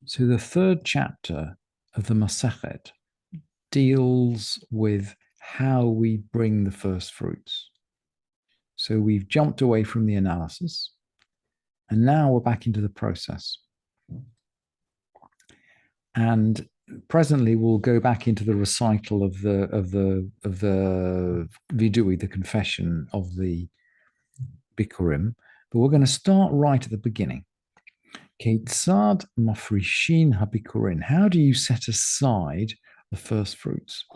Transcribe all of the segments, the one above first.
So the third chapter of the Masechet deals with how we bring the first fruits. So we've jumped away from the analysis, and now we're back into the process. And presently, we'll go back into the recital of the vidui, the confession of the Bikkurim, but we're going to start right at the beginning. Keitzad mafrishin habikurin. How do you set aside the first fruits?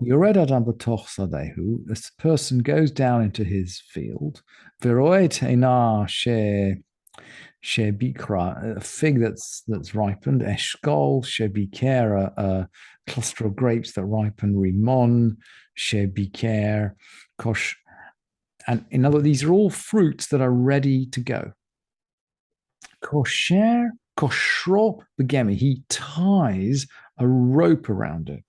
Yored adam b'toch sadehu. This person goes down into his field. Veroe teina shebikra, a fig that's ripened. Eshkol shebiker, a cluster of grapes that ripen. Rimon shebiker, kosh. And in other words, these are all fruits that are ready to go. Kosher, koshro begemi. He ties a rope around it.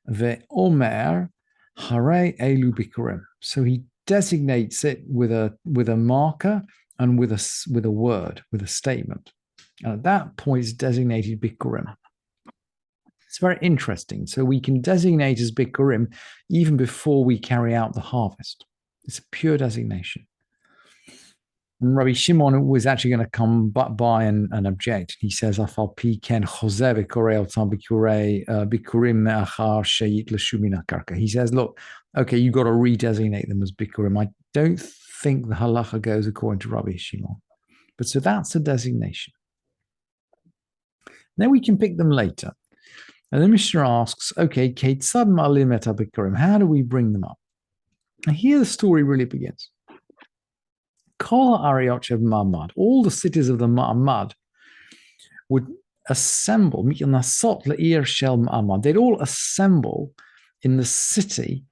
Ve'omer hare elu bikurim. So he designates it with a marker and with a word, with a statement. And at that point, it's designated bikurim. It's very interesting. So we can designate as bikurim even before we carry out the harvest. It's a pure designation. And Rabbi Shimon was actually going to come by and object. He says, "Afal pi ken chozer v'korei otam bikurim me'achar sheyit l'shumina karka." He says, "Look, okay, you've got to redesignate them as bikurim." I don't think the halacha goes according to Rabbi Shimon, but so that's a designation. Then we can pick them later. And the Mishnah asks, "Okay, keitzad ma'alim et bikurim? How do we bring them up?" And here the story really begins. Kol Ariot of Ma'amad, all the cities of the Ma'amad would assemble. They'd all assemble in the city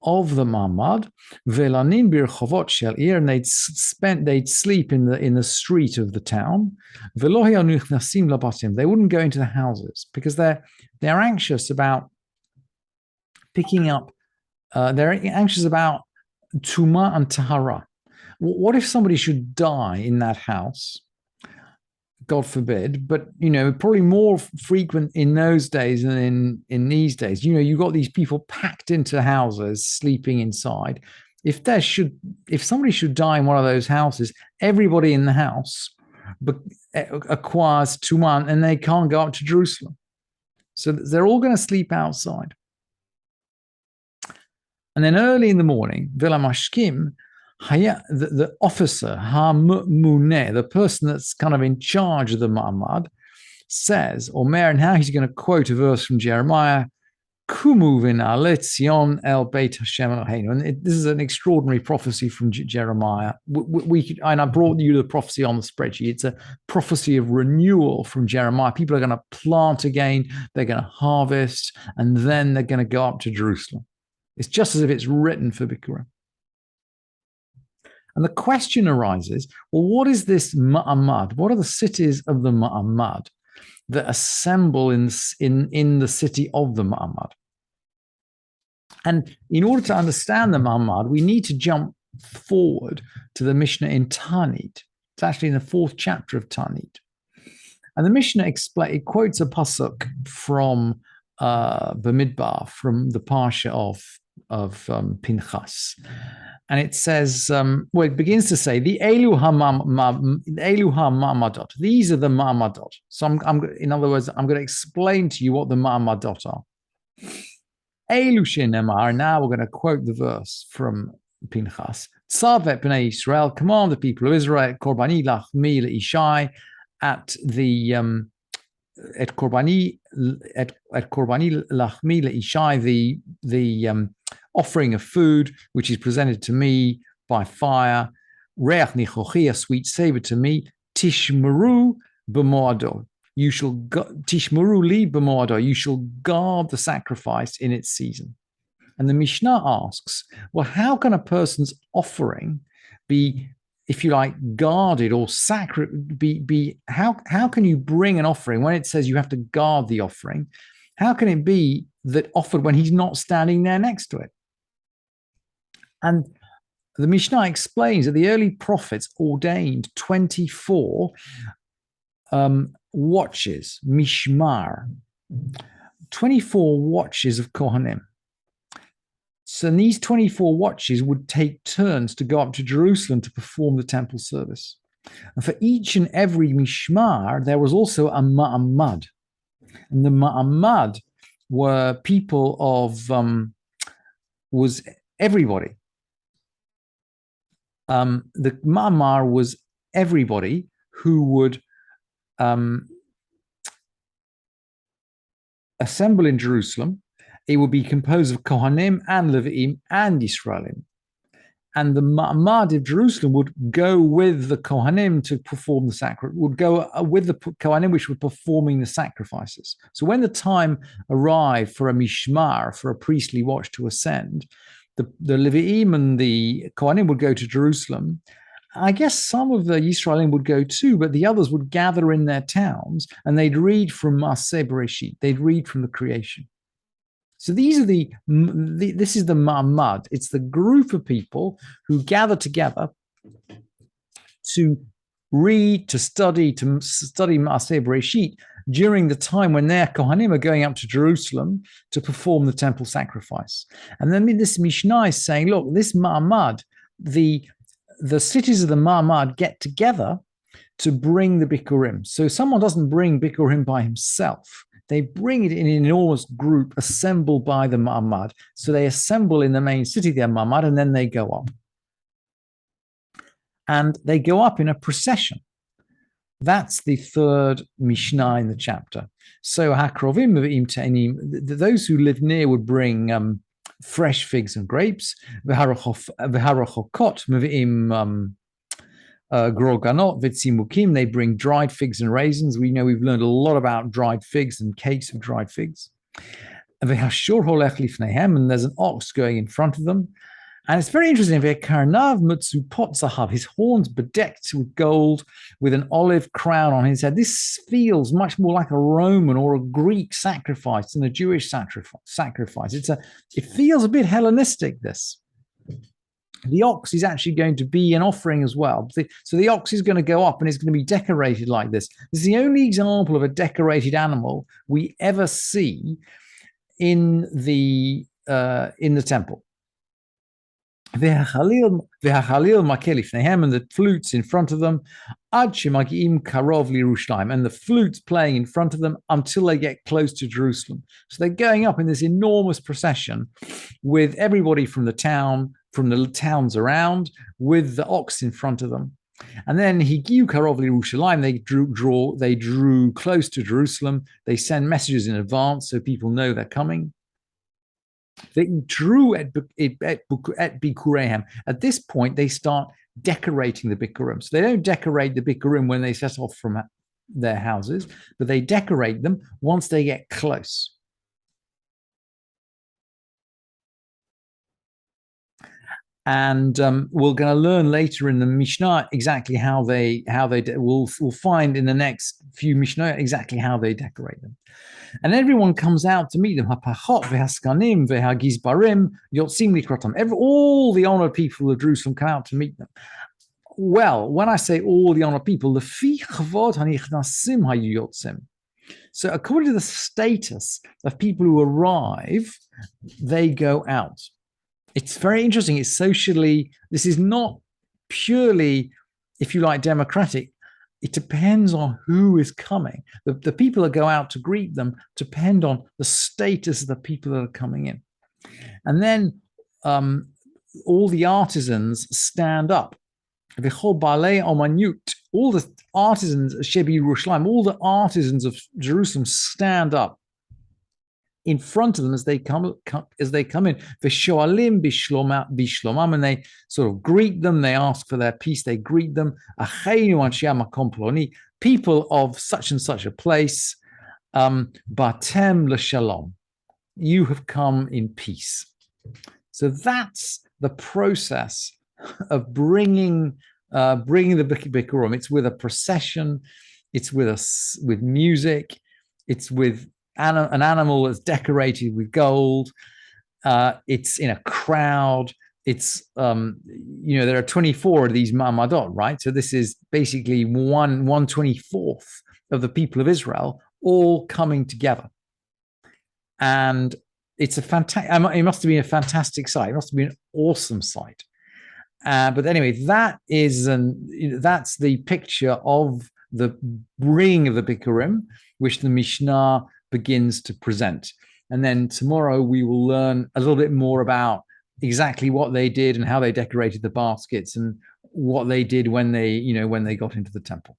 of the Ma'amad. Velanim birchovot shel ir, and they'd sleep in the street of the town. Velo hayanu nichnasim labatim, they wouldn't go into the houses because they're anxious about picking up. They're anxious about tuma and tahara. What if somebody should die in that house? God forbid, but probably more frequent in those days than in these days. You got these people packed into houses, sleeping inside. If somebody should die in one of those houses, everybody in the house acquires tuma, and they can't go up to Jerusalem. So they're all going to sleep outside. And then early in the morning, Vila Mashkim, the officer, Hamuneh, the person that's kind of in charge of the Ma'amad, says, Omer, and how he's going to quote a verse from Jeremiah, Kumu v'na'ale Tzion el Beit Hashem Eloheinu. And this is an extraordinary prophecy from Jeremiah. And I brought you the prophecy on the spreadsheet. It's a prophecy of renewal from Jeremiah. People are going to plant again, they're going to harvest, and then they're going to go up to Jerusalem. It's just as if it's written for Bikkurim. And the question arises, well, what is this Ma'amad? What are the cities of the Ma'amad that assemble in the city of the Ma'amad? And in order to understand the Ma'amad, we need to jump forward to the Mishnah in Tanit. It's actually in the 4th chapter of Tanit. And the Mishnah it quotes a pasuk from Bamidbar, from the Parsha of Pinchas. And it says, it begins to say, the Elu HaMa'amadot. These are the Ma'amadot. So in other words, I'm going to explain to you what the Ma'amadot are. Elu Shenemar, now we're going to quote the verse from Pinchas. Tzavet B'nai Israel, command the people of Israel, Korbani Lachmi Le'ishai, at Korbani Lachmi Le'ishai, the offering of food, which is presented to me by fire, reach nichochi, a sweet savor to me, tishmeru b'moado. You shall tishmeru li b'moado. You shall guard the sacrifice in its season. And the Mishnah asks, well, how can a person's offering be, if you like, guarded or sacred? How can you bring an offering when it says you have to guard the offering? How can it be that offered when he's not standing there next to it? And the Mishnah explains that the early prophets ordained 24 watches, mishmar, 24 watches of Kohanim. So these 24 watches would take turns to go up to Jerusalem to perform the temple service. And for each and every mishmar, there was also a ma'amad. And the ma'amad were people of, was everybody. The ma'amar was everybody who would assemble in Jerusalem. It would be composed of Kohanim and Levi'im and Yisraelim. And the Ma'amad of Jerusalem would go with the Kohanim to perform the sacrifice, would go with the Kohanim which were performing the sacrifices. So when the time arrived for a mishmar, for a priestly watch to ascend, the Levi'im and the Kohanim would go to Jerusalem. I guess some of the Yisraelim would go too, but the others would gather in their towns and they'd read from Maseh Bereshit. They'd read from the creation. So these are this is the Ma'amad. It's the group of people who gather together to read, to study Maseh Bereshit during the time when their Kohanim are going up to Jerusalem to perform the temple sacrifice. And then this Mishnah is saying, look, this Ma'amad, the cities of the Ma'amad get together to bring the Bikkurim. So someone doesn't bring Bikkurim by himself. They bring it in an enormous group assembled by the Ma'amad. So they assemble in the main city, their Ma'amad, and then they go up. And they go up in a procession. That's the third Mishnah in the chapter. So Hakrovim, those who live near would bring fresh figs and grapes. V'harachokot mevi'im groganot v'tzimukim. They bring dried figs and raisins. We know we've learned a lot about dried figs and cakes of dried figs. V'hashur holech lifneihem, and there's an ox going in front of them. And it's very interesting. V'karnav mutzupot zahav, his horns bedecked with gold, with an olive crown on his head. This feels much more like a Roman or a Greek sacrifice than a Jewish sacrifice. It feels a bit Hellenistic, this. The ox is actually going to be an offering as well. So the ox is going to go up and it's going to be decorated like this. This is the only example of a decorated animal we ever see in the temple. And the flutes in front of them, and the flutes playing in front of them until they get close to Jerusalem. So they're going up in this enormous procession with everybody from the towns around, with the ox in front of them. And then Higiu Karov Yerushalayim, they drew close to Jerusalem. They send messages in advance so people know they're coming. They drew at Bikkurim. At this point, they start decorating the Bikkurim. So they don't decorate the Bikkurim when they set off from their houses, but they decorate them once they get close. And we're going to learn later in the Mishnah exactly how they we'll find in the next few Mishnah exactly how they decorate them. And everyone comes out to meet them. All the honored people of Jerusalem come out to meet them. Well, when I say all the honored people, so according to the status of people who arrive, they go out. It's very interesting. It's socially, this is not purely, if you like, democratic. It depends on who is coming. The people that go out to greet them depend on the status of the people that are coming in. And then all the artisans stand up. All the artisans, all the artisans of Jerusalem stand up in front of them as they come in. V'shoalim bishlomam, and they sort of greet them. They ask for their peace. They greet them. People of such and such a place. Batem l'shalom. You have come in peace. So that's the process of bringing the Bikkurim. It's with a procession. It's with music. It's with an animal that's decorated with gold. It's in a crowd. It's there are 24 of these ma'amadot, right? So this is basically 1/24 of the people of Israel all coming together. And it's a fantastic, it must have been a fantastic sight. It must have been an awesome sight. But anyway, that's the picture of the bringing of the Bikkurim, which the Mishnah begins to present. And then tomorrow we will learn a little bit more about exactly what they did and how they decorated the baskets and what they did when they got into the temple.